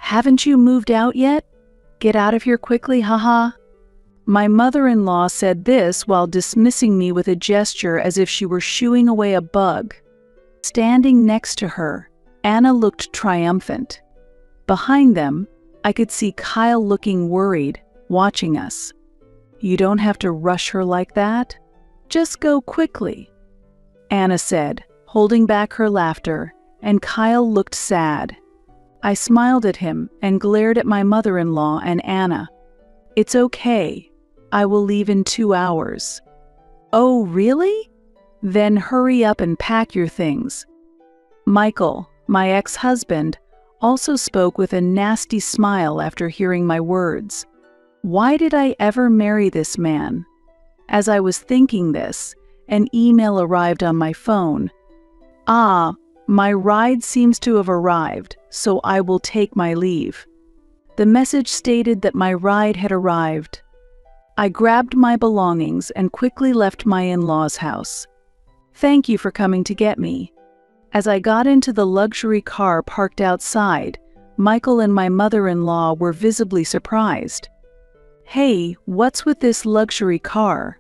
Haven't you moved out yet? Get out of here quickly, haha. My mother-in-law said this while dismissing me with a gesture as if she were shooing away a bug. Standing next to her, Anna looked triumphant. Behind them, I could see Kyle looking worried, watching us. You don't have to rush her like that. Just go quickly, Anna said, holding back her laughter, and Kyle looked sad. I smiled at him and glared at my mother-in-law and Anna. It's okay. I will leave in 2 hours. Oh, really? Then hurry up and pack your things. Michael, my ex-husband, also spoke with a nasty smile after hearing my words. Why did I ever marry this man? As I was thinking this, an email arrived on my phone. Ah, my ride seems to have arrived, so I will take my leave. The message stated that my ride had arrived. I grabbed my belongings and quickly left my in-laws' house. Thank you for coming to get me. As I got into the luxury car parked outside, Michael and my mother-in-law were visibly surprised. Hey, what's with this luxury car?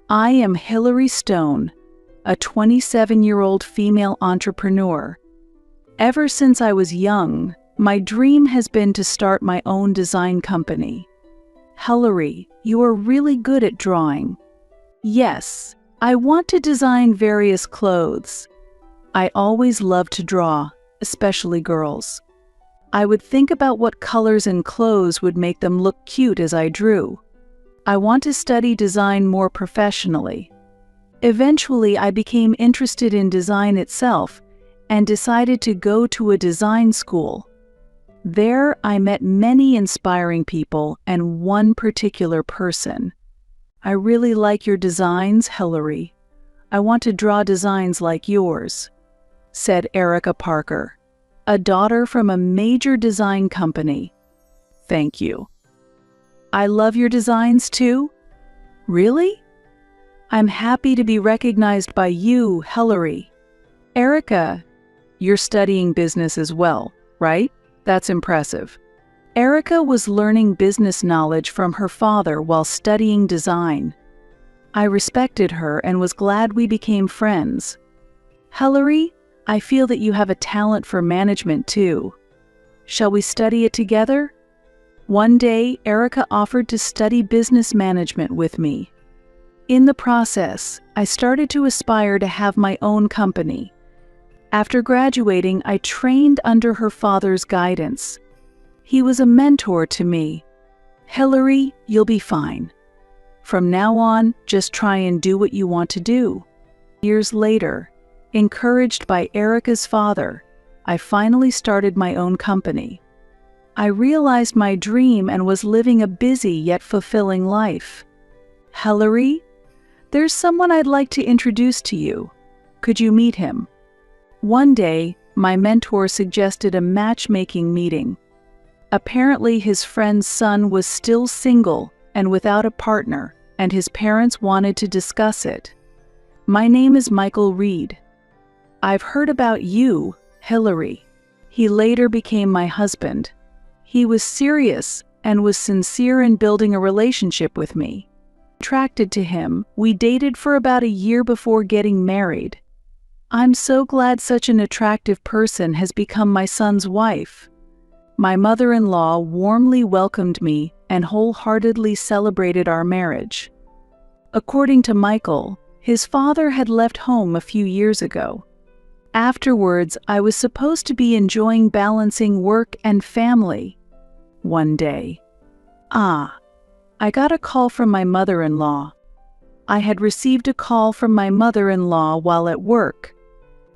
I am Hillary Stone, a 27-year-old female entrepreneur. Ever since I was young, my dream has been to start my own design company. Hillary, you are really good at drawing. Yes, I want to design various clothes. I always love to draw, especially girls. I would think about what colors and clothes would make them look cute as I drew. I want to study design more professionally. Eventually, I became interested in design itself and decided to go to a design school. There, I met many inspiring people and one particular person. I really like your designs, Hillary. I want to draw designs like yours, said Erica Parker, a daughter from a major design company. Thank you. I love your designs too. Really? I'm happy to be recognized by you, Hillary. Erica, you're studying business as well, right? That's impressive. Erica was learning business knowledge from her father while studying design. I respected her and was glad we became friends. Hillary, I feel that you have a talent for management too. Shall we study it together? One day, Erica offered to study business management with me. In the process, I started to aspire to have my own company. After graduating, I trained under her father's guidance. He was a mentor to me. Hillary, you'll be fine. From now on, just try and do what you want to do. Years later, encouraged by Erica's father, I finally started my own company. I realized my dream and was living a busy yet fulfilling life. Hillary, there's someone I'd like to introduce to you. Could you meet him? One day, my mentor suggested a matchmaking meeting. Apparently, his friend's son was still single and without a partner, and his parents wanted to discuss it. My name is Michael Reed. I've heard about you, Hillary. He later became my husband. He was serious and was sincere in building a relationship with me. Attracted to him, we dated for about a year before getting married. I'm so glad such an attractive person has become my son's wife. My mother-in-law warmly welcomed me and wholeheartedly celebrated our marriage. According to Michael, his father had left home a few years ago. Afterwards, I was supposed to be enjoying balancing work and family. One day, I got a call from my mother-in-law. I had received a call from my mother-in-law while at work.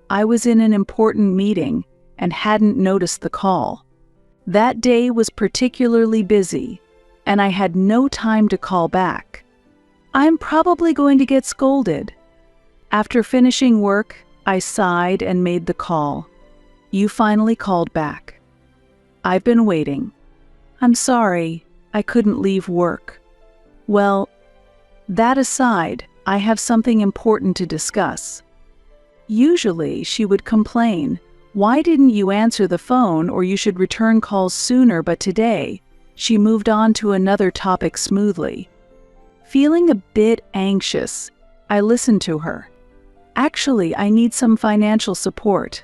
I was in an important meeting and hadn't noticed the call. That day was particularly busy, and I had no time to call back. I'm probably going to get scolded. After finishing work, I sighed and made the call. You finally called back. I've been waiting. I'm sorry, I couldn't leave work. Well, that aside, I have something important to discuss. Usually, she would complain, Why didn't you answer the phone, or you should return calls sooner? But today, she moved on to another topic smoothly. Feeling a bit anxious, I listened to her. Actually, I need some financial support.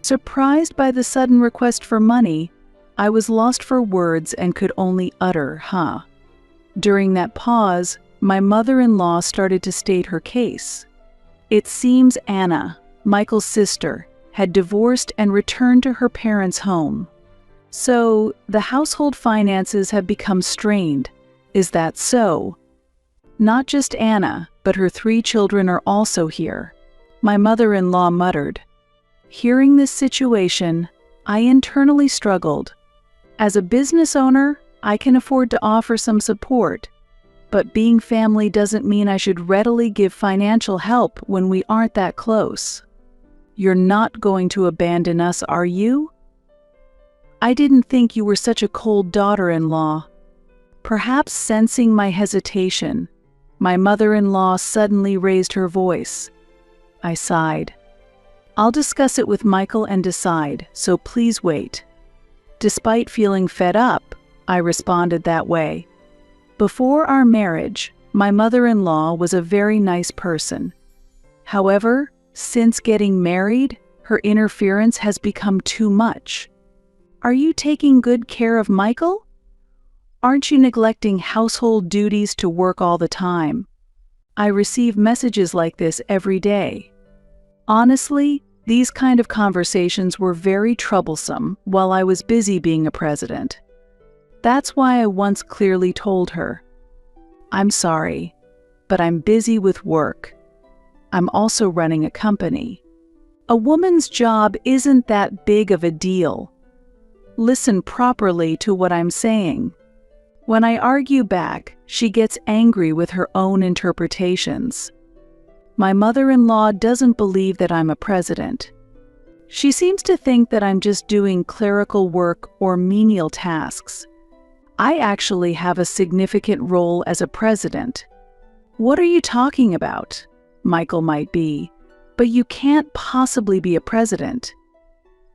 Surprised by the sudden request for money, I was lost for words and could only utter, "Huh." During that pause, my mother-in-law started to state her case. It seems Anna, Michael's sister, had divorced and returned to her parents' home. So, the household finances have become strained. Is that so? Not just Anna, but her 3 children are also here, my mother-in-law muttered. Hearing this situation, I internally struggled. As a business owner, I can afford to offer some support, but being family doesn't mean I should readily give financial help when we aren't that close. You're not going to abandon us, are you? I didn't think you were such a cold daughter-in-law. Perhaps sensing my hesitation, my mother-in-law suddenly raised her voice. I sighed. I'll discuss it with Michael and decide, so please wait. Despite feeling fed up, I responded that way. Before our marriage, my mother-in-law was a very nice person. However, since getting married, her interference has become too much. Are you taking good care of Michael? Aren't you neglecting household duties to work all the time? I receive messages like this every day. Honestly, these kind of conversations were very troublesome while I was busy being a president. That's why I once clearly told her, "I'm sorry, but I'm busy with work. I'm also running a company. A woman's job isn't that big of a deal. Listen properly to what I'm saying." When I argue back, she gets angry with her own interpretations. My mother-in-law doesn't believe that I'm a president. She seems to think that I'm just doing clerical work or menial tasks. I actually have a significant role as a president. "What are you talking about?" Michael might be, "but you can't possibly be a president."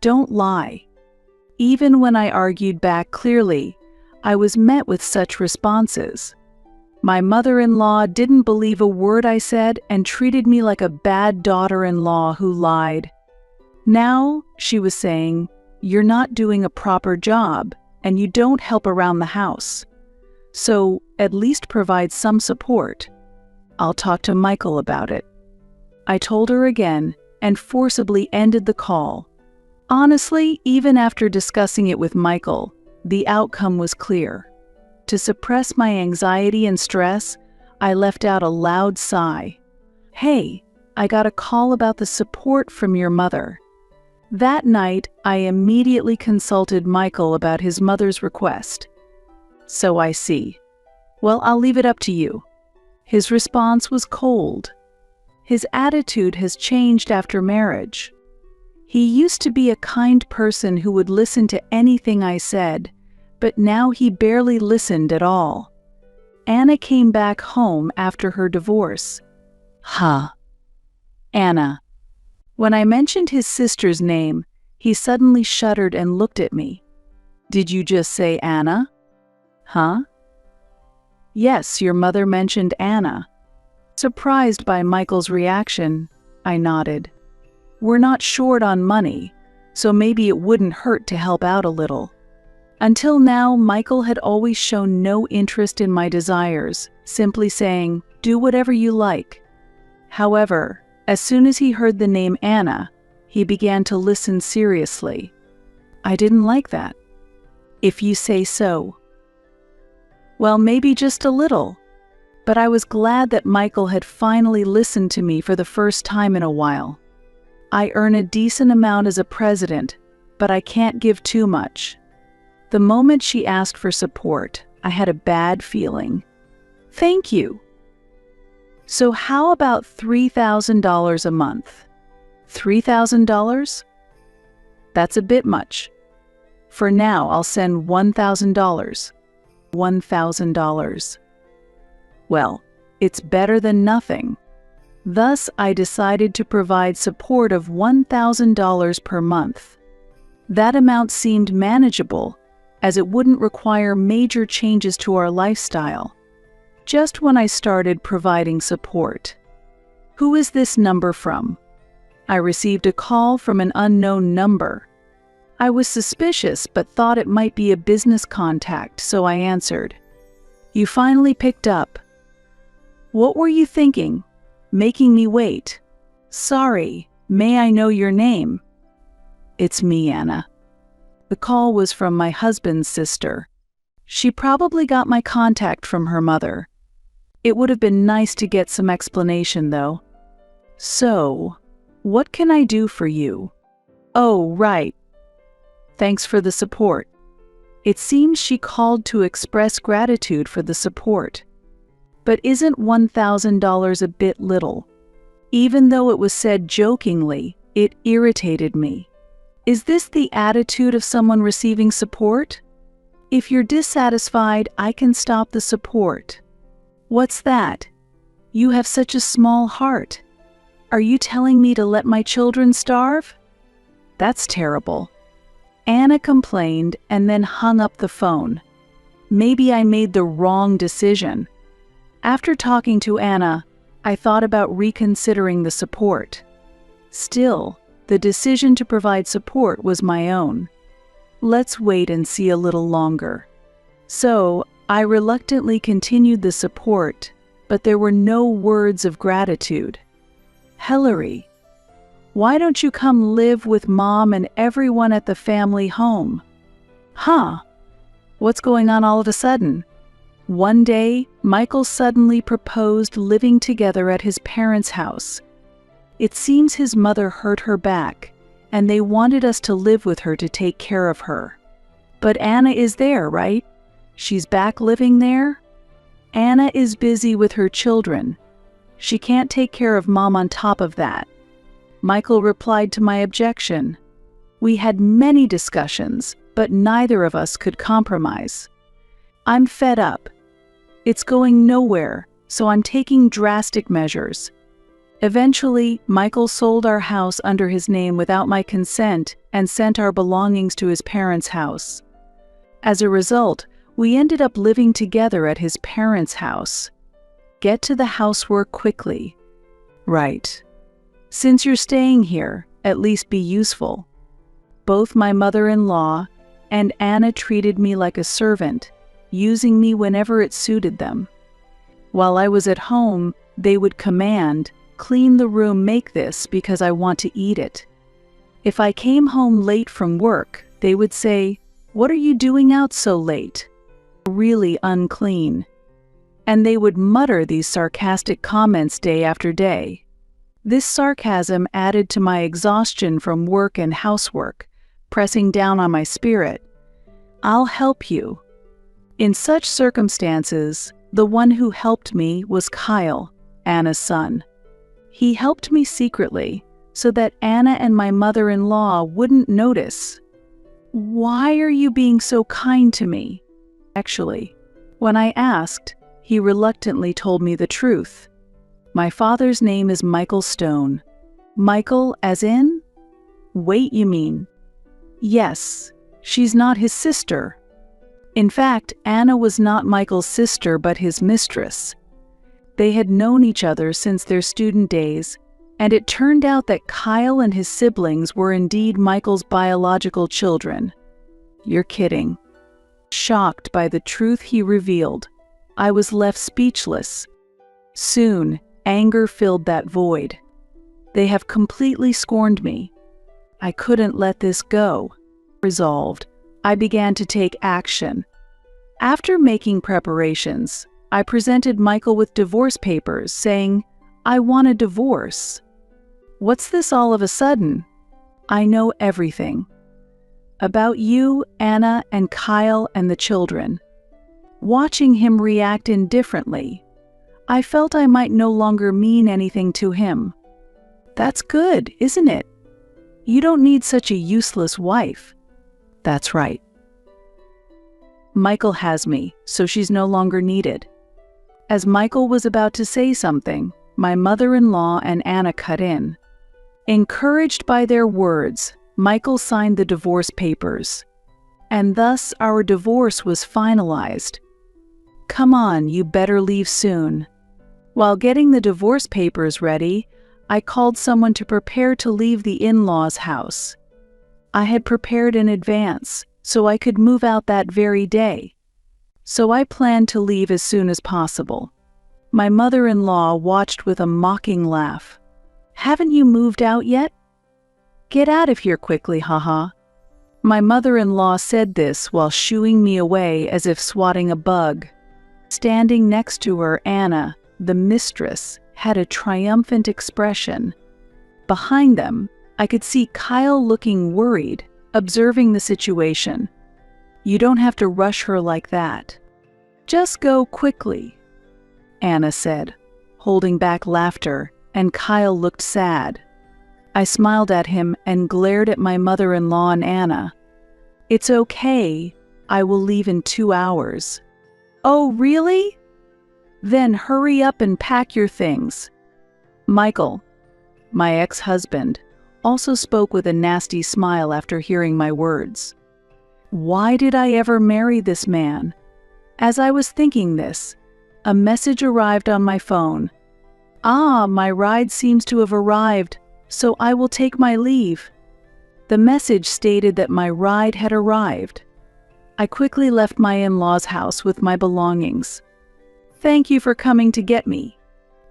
Don't lie. Even when I argued back clearly, I was met with such responses. My mother-in-law didn't believe a word I said and treated me like a bad daughter-in-law who lied. Now, she was saying, "You're not doing a proper job, and you don't help around the house. So, at least provide some support. I'll talk to Michael about it." I told her again and forcibly ended the call. Honestly, even after discussing it with Michael, the outcome was clear. To suppress my anxiety and stress, I left out a loud sigh. "Hey, I got a call about the support from your mother." That night, I immediately consulted Michael about his mother's request. "So I see. Well, I'll leave it up to you." His response was cold. His attitude has changed after marriage. He used to be a kind person who would listen to anything I said, but now he barely listened at all. Anna came back home after her divorce. Huh. Anna. When I mentioned his sister's name, he suddenly shuddered and looked at me. "Did you just say Anna?" "Huh?" "Yes, your mother mentioned Anna." Surprised by Michael's reaction, I nodded. "We're not short on money, so maybe it wouldn't hurt to help out a little." Until now, Michael had always shown no interest in my desires, simply saying, "Do whatever you like." However, as soon as he heard the name Anna, he began to listen seriously. I didn't like that. "If you say so." Well, maybe just a little. But I was glad that Michael had finally listened to me for the first time in a while. I earn a decent amount as a president, but I can't give too much. The moment she asked for support, I had a bad feeling. "Thank you. So how about $3,000 a month?" $3,000? That's a bit much. For now, I'll send $1,000. $1,000. Well, it's better than nothing. Thus, I decided to provide support of $1,000 per month. That amount seemed manageable, as it wouldn't require major changes to our lifestyle. Just when I started providing support. "Who is this number from?" I received a call from an unknown number. I was suspicious but thought it might be a business contact, so I answered. "You finally picked up. What were you thinking? Making me wait? Sorry, may I know your name?" "It's me, Anna." The call was from my husband's sister. She probably got my contact from her mother. It would have been nice to get some explanation, though. "So, what can I do for you?" "Oh, right. Thanks for the support." It seems she called to express gratitude for the support. But isn't $1,000 a bit little? Even though it was said jokingly, it irritated me. Is this the attitude of someone receiving support? If you're dissatisfied, I can stop the support. What's that? You have such a small heart. Are you telling me to let my children starve? That's terrible. Anna complained and then hung up the phone. Maybe I made the wrong decision. After talking to Anna, I thought about reconsidering the support. Still, the decision to provide support was my own. Let's wait and see a little longer. So, I reluctantly continued the support, but there were no words of gratitude. "Hillary, why don't you come live with Mom and everyone at the family home?" "Huh? What's going on all of a sudden?" One day, Michael suddenly proposed living together at his parents' house. It seems his mother hurt her back, and they wanted us to live with her to take care of her. But Anna is there, right? She's back living there? Anna is busy with her children. She can't take care of Mom on top of that. Michael replied to my objection. We had many discussions, but neither of us could compromise. I'm fed up. It's going nowhere, so I'm taking drastic measures. Eventually, Michael sold our house under his name without my consent and sent our belongings to his parents' house. As a result, we ended up living together at his parents' house. Get to the housework quickly. Right. Since you're staying here, at least be useful. Both my mother-in-law and Anna treated me like a servant, using me whenever it suited them. While I was at home, they would command, "Clean the room, make this because I want to eat it." If I came home late from work, they would say, "What are you doing out so late? Really unclean." And they would mutter these sarcastic comments day after day. This sarcasm added to my exhaustion from work and housework, pressing down on my spirit. "I'll help you." In such circumstances, the one who helped me was Kyle, Anna's son. He helped me secretly, so that Anna and my mother-in-law wouldn't notice. "Why are you being so kind to me?" Actually, when I asked, he reluctantly told me the truth. My father's name is Michael Stone. Michael as in? Wait, you mean? Yes, she's not his sister. In fact, Anna was not Michael's sister but his mistress. They had known each other since their student days, and it turned out that Kyle and his siblings were indeed Michael's biological children. You're kidding. Shocked by the truth he revealed, I was left speechless. Soon, anger filled that void. They have completely scorned me. I couldn't let this go. Resolved, I began to take action. After making preparations, I presented Michael with divorce papers saying, "I want a divorce." What's this all of a sudden? I know everything. About you, Anna, and Kyle and the children. Watching him react indifferently, I felt I might no longer mean anything to him. That's good, isn't it? You don't need such a useless wife. That's right. Michael has me, so she's no longer needed. As Michael was about to say something, my mother-in-law and Anna cut in. Encouraged by their words, Michael signed the divorce papers. And thus our divorce was finalized. Come on, you better leave soon. While getting the divorce papers ready, I called someone to prepare to leave the in-laws' house. I had prepared in advance, so I could move out that very day. So I planned to leave as soon as possible. My mother-in-law watched with a mocking laugh. Haven't you moved out yet? Get out of here quickly, haha. My mother-in-law said this while shooing me away as if swatting a bug. Standing next to her, Anna, the mistress, had a triumphant expression. Behind them, I could see Kyle looking worried, observing the situation. You don't have to rush her like that. Just go quickly, Anna said, holding back laughter, and Kyle looked sad. I smiled at him and glared at my mother-in-law and Anna. It's okay, I will leave in 2 hours. Oh, really? Then hurry up and pack your things. Michael, my ex-husband, also spoke with a nasty smile after hearing my words. Why did I ever marry this man? As I was thinking this, a message arrived on my phone. Ah, my ride seems to have arrived, so I will take my leave. The message stated that my ride had arrived. I quickly left my in-laws' house with my belongings. Thank you for coming to get me.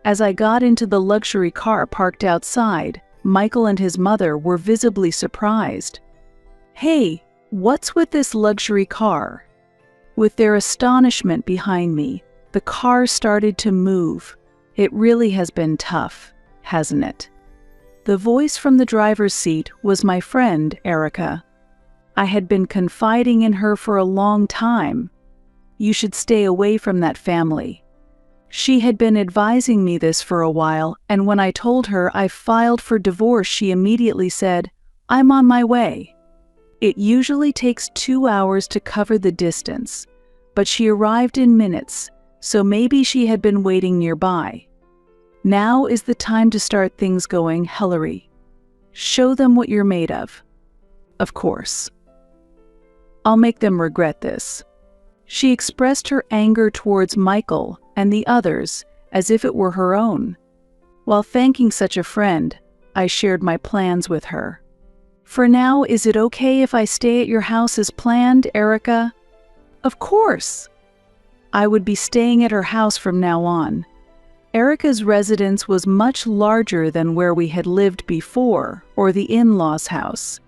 As I got into the luxury car parked outside, Michael and his mother were visibly surprised. Hey, what's with this luxury car? With their astonishment behind me, the car started to move. It really has been tough, hasn't it? The voice from the driver's seat was my friend, Erica. I had been confiding in her for a long time. You should stay away from that family. She had been advising me this for a while, and when I told her I filed for divorce, she immediately said, I'm on my way. It usually takes 2 hours to cover the distance, but she arrived in minutes, so maybe she had been waiting nearby. Now is the time to start things going, Hillary. Show them what you're made of. Of course. I'll make them regret this. She expressed her anger towards Michael and the others as if it were her own. While thanking such a friend, I shared my plans with her. For now, is it okay if I stay at your house as planned, Erica? Of course. I would be staying at her house from now on. Erica's residence was much larger than where we had lived before, or the in-laws' house.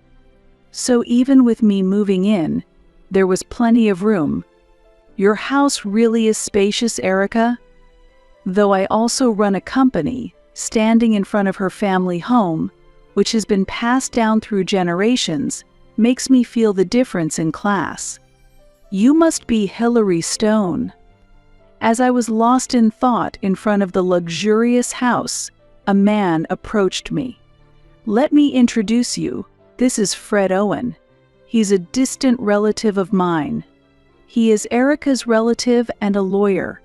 So even with me moving in, there was plenty of room. Your house really is spacious, Erica. Though I also run a company, standing in front of her family home, which has been passed down through generations, makes me feel the difference in class. You must be Hillary Stone. As I was lost in thought in front of the luxurious house, a man approached me. Let me introduce you. This is Fred Owen. He's a distant relative of mine. He is Erica's relative and a lawyer.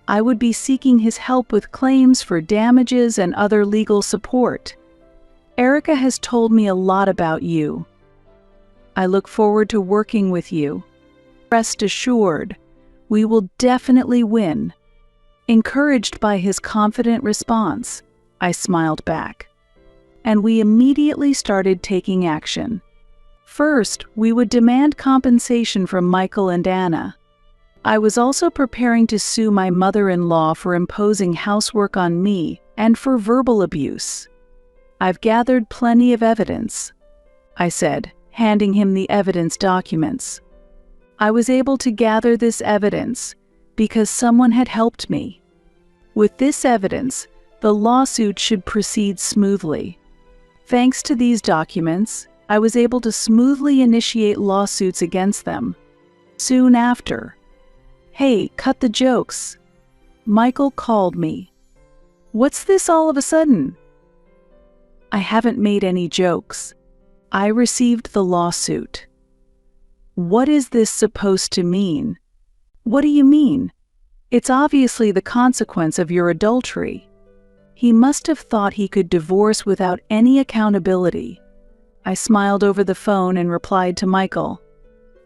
I would be seeking his help with claims for damages and other legal support. Erica has told me a lot about you. I look forward to working with you. Rest assured, we will definitely win. Encouraged by his confident response, I smiled back. And we immediately started taking action. First, we would demand compensation from Michael and Anna. I was also preparing to sue my mother-in-law for imposing housework on me and for verbal abuse. I've gathered plenty of evidence, I said, handing him the evidence documents. I was able to gather this evidence because someone had helped me. With this evidence, the lawsuit should proceed smoothly. Thanks to these documents, I was able to smoothly initiate lawsuits against them. Soon after, hey, cut the jokes. Michael called me. What's this all of a sudden? I haven't made any jokes. I received the lawsuit. What is this supposed to mean? What do you mean? It's obviously the consequence of your adultery. He must have thought he could divorce without any accountability. I smiled over the phone and replied to Michael,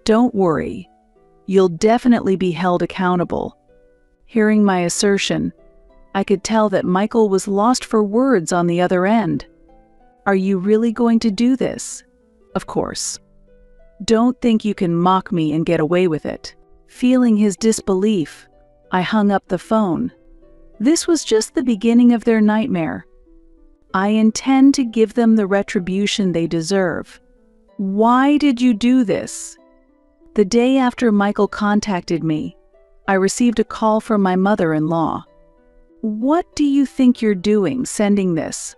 "Don't worry. You'll definitely be held accountable." Hearing my assertion, I could tell that Michael was lost for words on the other end. "Are you really going to do this?" "Of course. Don't think you can mock me and get away with it." Feeling his disbelief, I hung up the phone. This was just the beginning of their nightmare. I intend to give them the retribution they deserve. "Why did you do this?" The day after Michael contacted me, I received a call from my mother-in-law. "What do you think you're doing sending this?"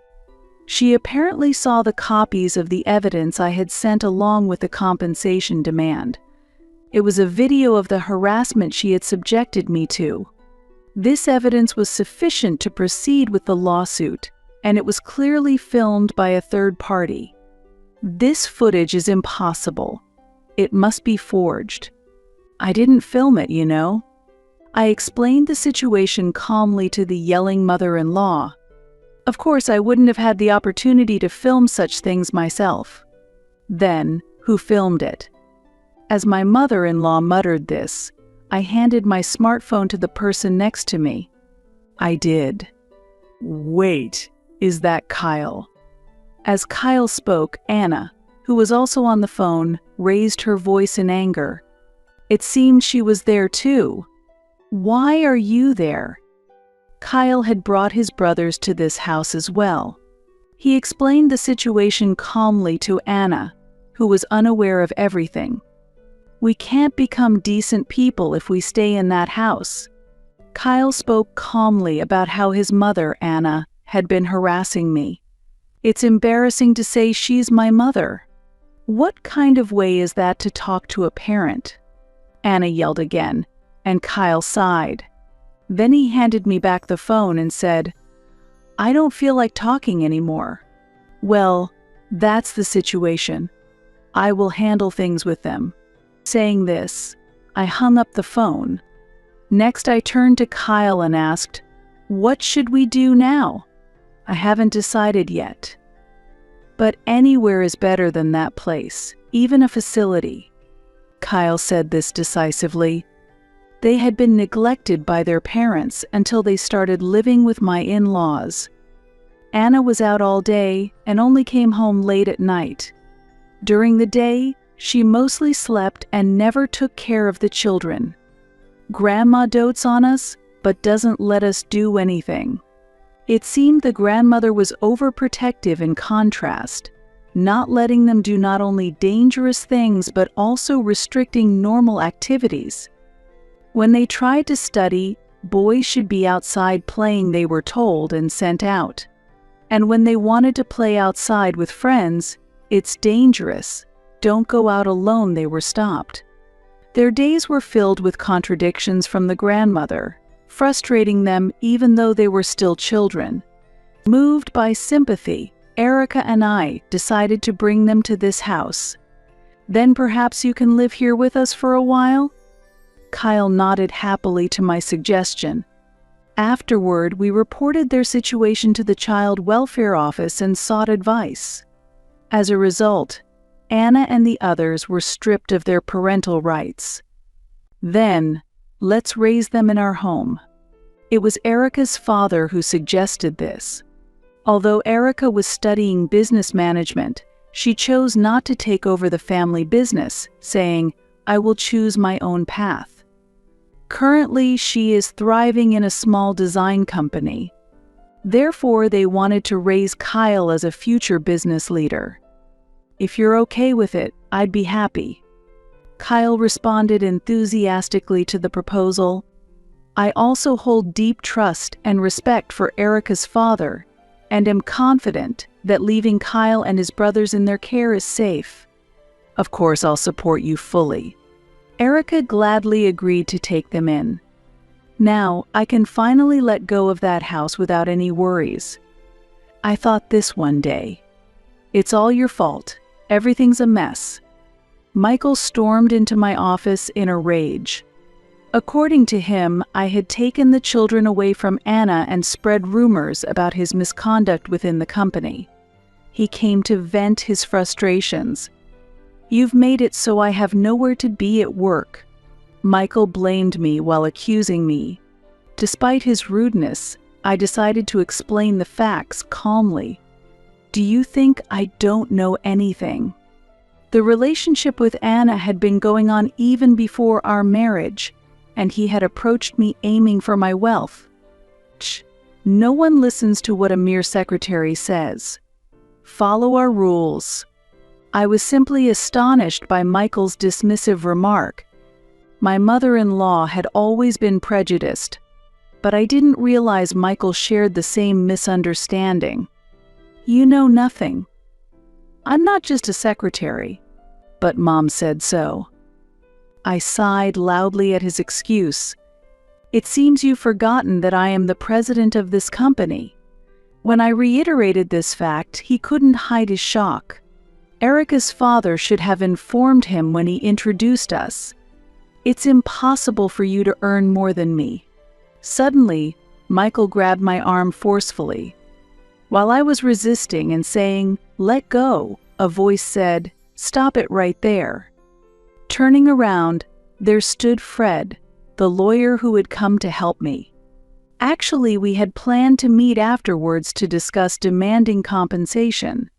She apparently saw the copies of the evidence I had sent along with the compensation demand. It was a video of the harassment she had subjected me to. This evidence was sufficient to proceed with the lawsuit, and it was clearly filmed by a third party. "This footage is impossible. It must be forged." "I didn't film it, you know." I explained the situation calmly to the yelling mother-in-law. Of course, I wouldn't have had the opportunity to film such things myself. Then, who filmed it? As my mother-in-law muttered this, I handed my smartphone to the person next to me. "I did." "Wait, is that Kyle?" As Kyle spoke, Anna, who was also on the phone, raised her voice in anger. It seemed she was there too. "Why are you there?" Kyle had brought his brothers to this house as well. He explained the situation calmly to Anna, who was unaware of everything. "We can't become decent people if we stay in that house." Kyle spoke calmly about how his mother, Anna, had been harassing me. "It's embarrassing to say she's my mother." "What kind of way is that to talk to a parent?" Anna yelled again, and Kyle sighed. Then he handed me back the phone and said, "I don't feel like talking anymore." "Well, that's the situation. I will handle things with them." Saying this, I hung up the phone. Next, I turned to Kyle and asked, "What should we do now?" "I haven't decided yet. But anywhere is better than that place, even a facility." Kyle said this decisively. They had been neglected by their parents until they started living with my in-laws. Anna was out all day and only came home late at night. During the day, she mostly slept and never took care of the children. Grandma dotes on us, but doesn't let us do anything. It seemed the grandmother was overprotective in contrast, not letting them do not only dangerous things but also restricting normal activities. When they tried to study, boys should be outside playing, they were told, and sent out. And when they wanted to play outside with friends, "It's dangerous. Don't go out alone," they were stopped. Their days were filled with contradictions from the grandmother, frustrating them even though they were still children. Moved by sympathy, Erica and I decided to bring them to this house. "Then perhaps you can live here with us for a while?" Kyle nodded happily to my suggestion. Afterward, we reported their situation to the Child Welfare Office and sought advice. As a result, Anna and the others were stripped of their parental rights. Then, let's raise them in our home. It was Erica's father who suggested this. Although Erica was studying business management, she chose not to take over the family business, saying, "I will choose my own path." Currently, she is thriving in a small design company. Therefore, they wanted to raise Kyle as a future business leader. "If you're okay with it, I'd be happy." Kyle responded enthusiastically to the proposal. "I also hold deep trust and respect for Erica's father, and am confident that leaving Kyle and his brothers in their care is safe. Of course, I'll support you fully." Erica gladly agreed to take them in. Now, I can finally let go of that house without any worries. I thought this one day. "It's all your fault. Everything's a mess." Michael stormed into my office in a rage. According to him, I had taken the children away from Anna and spread rumors about his misconduct within the company. He came to vent his frustrations. "You've made it so I have nowhere to be at work." Michael blamed me while accusing me. Despite his rudeness, I decided to explain the facts calmly. "Do you think I don't know anything? The relationship with Anna had been going on even before our marriage, and he had approached me aiming for my wealth. No one listens to what a mere secretary says. Follow our rules." I was simply astonished by Michael's dismissive remark. My mother-in-law had always been prejudiced, but I didn't realize Michael shared the same misunderstanding. "You know nothing. I'm not just a secretary, but Mom said so." I sighed loudly at his excuse. "It seems you've forgotten that I am the president of this company." When I reiterated this fact, he couldn't hide his shock. Erica's father should have informed him when he introduced us. "It's impossible for you to earn more than me." Suddenly, Michael grabbed my arm forcefully. While I was resisting and saying, "Let go," a voice said, "Stop it right there." Turning around, there stood Fred, the lawyer who had come to help me. Actually, we had planned to meet afterwards to discuss demanding compensation.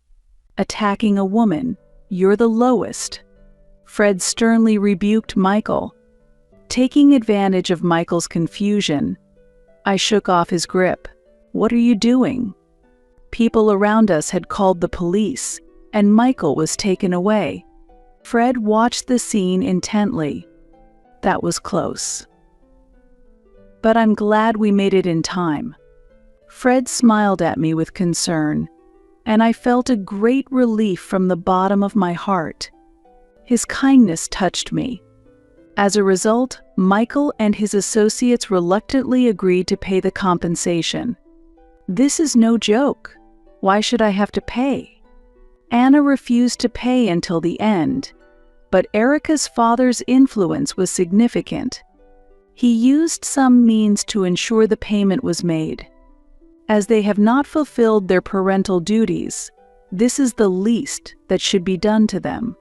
"Attacking a woman, you're the lowest." Fred sternly rebuked Michael. Taking advantage of Michael's confusion, I shook off his grip. "What are you doing?" People around us had called the police, and Michael was taken away. Fred watched the scene intently. That was close. But I'm glad we made it in time. Fred smiled at me with concern, and I felt a great relief from the bottom of my heart. His kindness touched me. As a result, Michael and his associates reluctantly agreed to pay the compensation. This is no joke. Why should I have to pay? Anna refused to pay until the end, but Erica's father's influence was significant. He used some means to ensure the payment was made. As they have not fulfilled their parental duties, this is the least that should be done to them.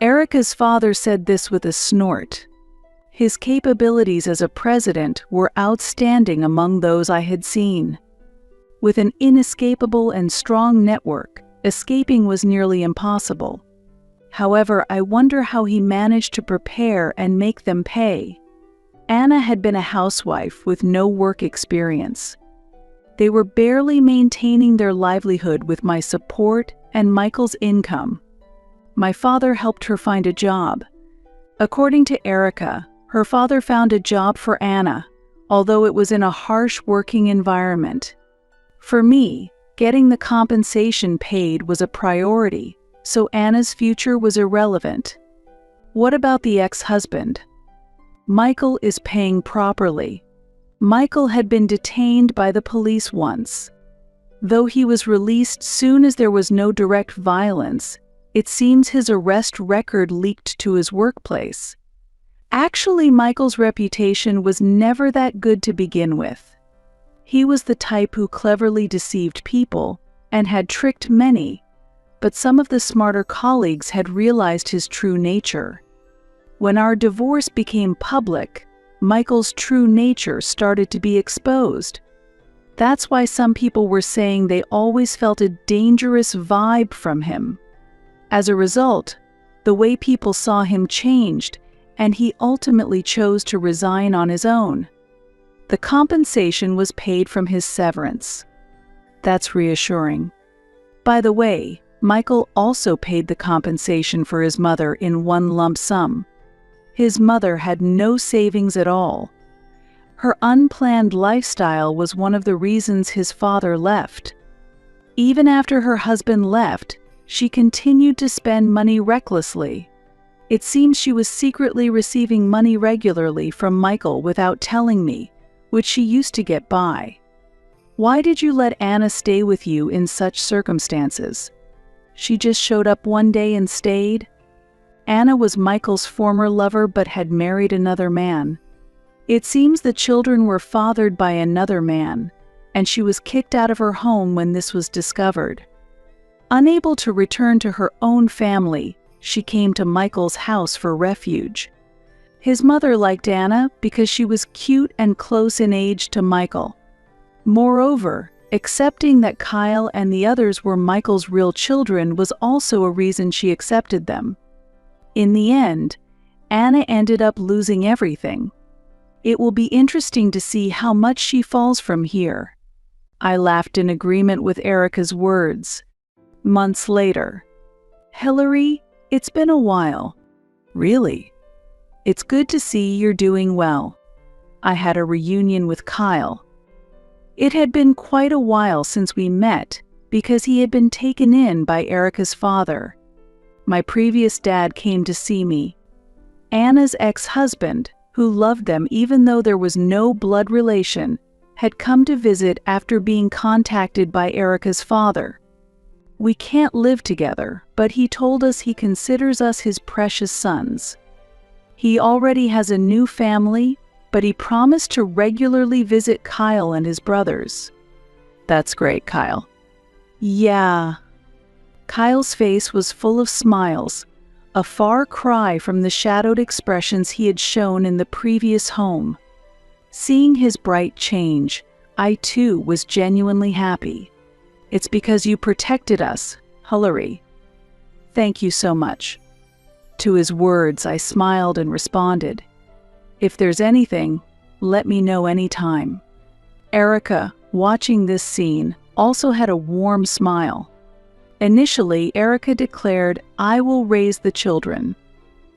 Erica's father said this with a snort. His capabilities as a president were outstanding among those I had seen. With an inescapable and strong network, escaping was nearly impossible. However, I wonder how he managed to prepare and make them pay. Anna had been a housewife with no work experience. They were barely maintaining their livelihood with my support and Michael's income. My father helped her find a job. According to Erica, her father found a job for Anna, although it was in a harsh working environment. For me, getting the compensation paid was a priority, so Anna's future was irrelevant. What about the ex-husband? Michael is paying properly. Michael had been detained by the police once. Though he was released soon as there was no direct violence, it seems his arrest record leaked to his workplace. Actually, Michael's reputation was never that good to begin with. He was the type who cleverly deceived people and had tricked many, but some of the smarter colleagues had realized his true nature. When our divorce became public, Michael's true nature started to be exposed. That's why some people were saying they always felt a dangerous vibe from him. As a result, the way people saw him changed, and he ultimately chose to resign on his own. The compensation was paid from his severance. That's reassuring. By the way, Michael also paid the compensation for his mother in one lump sum. His mother had no savings at all. Her unplanned lifestyle was one of the reasons his father left. Even after her husband left, she continued to spend money recklessly. It seems she was secretly receiving money regularly from Michael without telling me, which she used to get by. Why did you let Anna stay with you in such circumstances? She just showed up one day and stayed? Anna was Michael's former lover but had married another man. It seems the children were fathered by another man, and she was kicked out of her home when this was discovered. Unable to return to her own family, she came to Michael's house for refuge. His mother liked Anna because she was cute and close in age to Michael. Moreover, accepting that Kyle and the others were Michael's real children was also a reason she accepted them. In the end, Anna ended up losing everything. It will be interesting to see how much she falls from here. I laughed in agreement with Erica's words. Months later. Hillary, it's been a while. Really? It's good to see you're doing well. I had a reunion with Kyle. It had been quite a while since we met because he had been taken in by Erica's father. My previous dad came to see me. Anna's ex-husband, who loved them even though there was no blood relation, had come to visit after being contacted by Erica's father. We can't live together, but he told us he considers us his precious sons. He already has a new family, but he promised to regularly visit Kyle and his brothers. That's great, Kyle. Yeah. Kyle's face was full of smiles, a far cry from the shadowed expressions he had shown in the previous home. Seeing his bright change, I too was genuinely happy. It's because you protected us, Hillary. Thank you so much. To his words, I smiled and responded, if there's anything, let me know anytime. Erica, watching this scene, also had a warm smile. Initially, Erica declared, I will raise the children.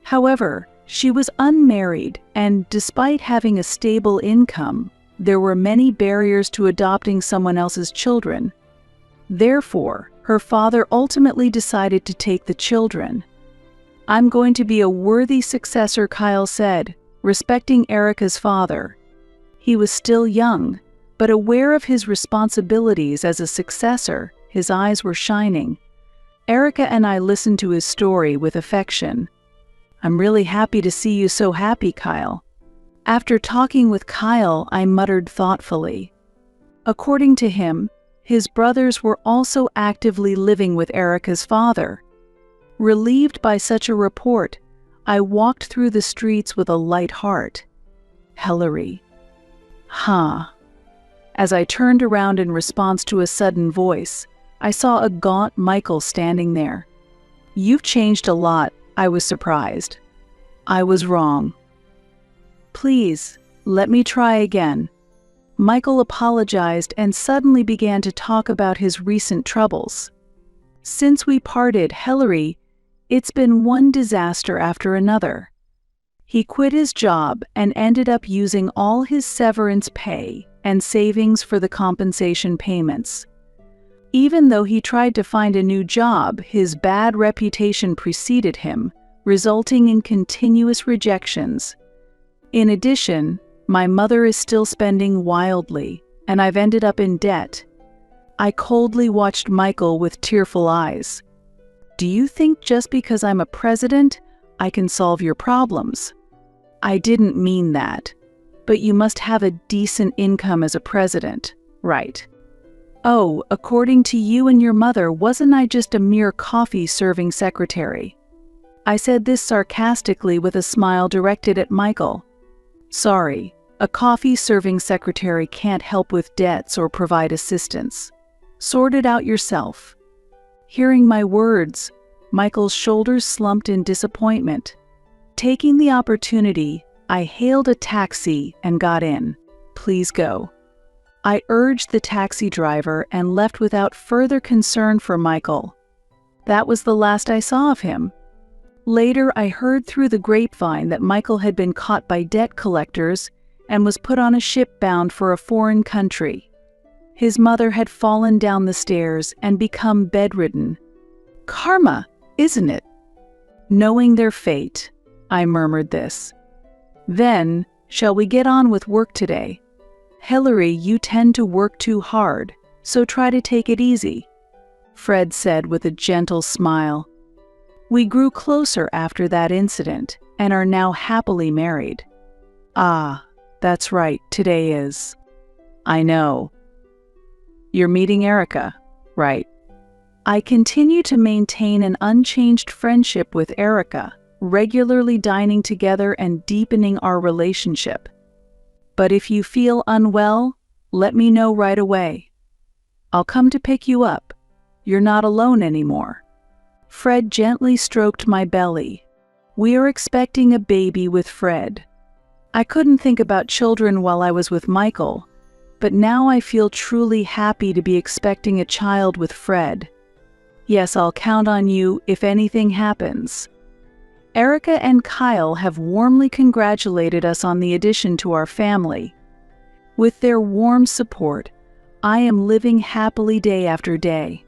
However, she was unmarried, and despite having a stable income, there were many barriers to adopting someone else's children. Therefore, her father ultimately decided to take the children. I'm going to be a worthy successor, Kyle said, respecting Erica's father. He was still young, but aware of his responsibilities as a successor, his eyes were shining. Erica and I listened to his story with affection. I'm really happy to see you so happy, Kyle. After talking with Kyle, I muttered thoughtfully. According to him, his brothers were also actively living with Erica's father. Relieved by such a report, I walked through the streets with a light heart. Hillary. Huh. As I turned around in response to a sudden voice, I saw a gaunt Michael standing there. You've changed a lot, I was surprised. I was wrong. Please, let me try again. Michael apologized and suddenly began to talk about his recent troubles. Since we parted, Hillary, it's been one disaster after another. He quit his job and ended up using all his severance pay and savings for the compensation payments. Even though he tried to find a new job, his bad reputation preceded him, resulting in continuous rejections. In addition, my mother is still spending wildly, and I've ended up in debt. I coldly watched Michael with tearful eyes. Do you think just because I'm a president, I can solve your problems? I didn't mean that, but you must have a decent income as a president, right? Oh, according to you and your mother, wasn't I just a mere coffee-serving secretary? I said this sarcastically with a smile directed at Michael. Sorry, a coffee-serving secretary can't help with debts or provide assistance. Sort it out yourself. Hearing my words, Michael's shoulders slumped in disappointment. Taking the opportunity, I hailed a taxi and got in. Please go. I urged the taxi driver and left without further concern for Michael. That was the last I saw of him. Later, I heard through the grapevine that Michael had been caught by debt collectors and was put on a ship bound for a foreign country. His mother had fallen down the stairs and become bedridden. Karma, isn't it? Knowing their fate, I murmured this. Then, shall we get on with work today? Hillary, you tend to work too hard, so try to take it easy, Fred said with a gentle smile. We grew closer after that incident and are now happily married. Ah, That's right, today is. I know. You're meeting Erica, right? I continue to maintain an unchanged friendship with Erica, regularly dining together and deepening our relationship. But if you feel unwell, let me know right away. I'll come to pick you up. You're not alone anymore. Fred gently stroked my belly. We are expecting a baby with Fred. I couldn't think about children while I was with Michael, but now I feel truly happy to be expecting a child with Fred. Yes, I'll count on you if anything happens. Erica and Kyle have warmly congratulated us on the addition to our family. With their warm support, I am living happily day after day.